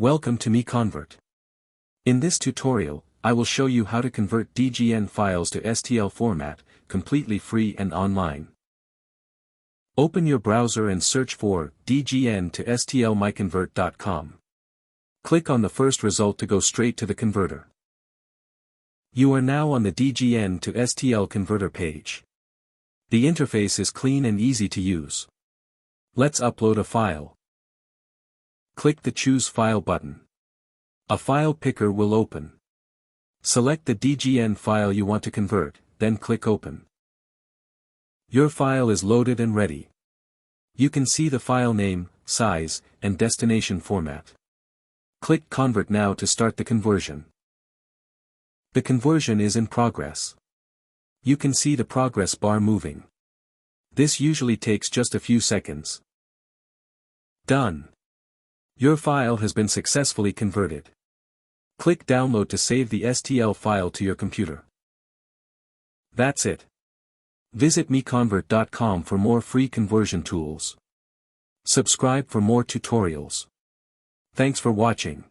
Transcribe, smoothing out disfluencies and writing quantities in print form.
Welcome to MiConvert. In this tutorial, I will show you how to convert DGN files to STL format, completely free and online. Open your browser and search for DGN to STL MiConvert.com. Click on the first result to go straight to the converter. You are now on the DGN to STL converter page. The interface is clean and easy to use. Let's upload a file. Click the Choose File button. A file picker will open. Select the DGN file you want to convert, then click Open. Your file is loaded and ready. You can see the file name, size, and destination format. Click Convert now to start the conversion. The conversion is in progress. You can see the progress bar moving. This usually takes just a few seconds. Done. Your file has been successfully converted. Click Download to save the STL file to your computer. That's it. Visit MiConvert.com for more free conversion tools. Subscribe for more tutorials. Thanks for watching.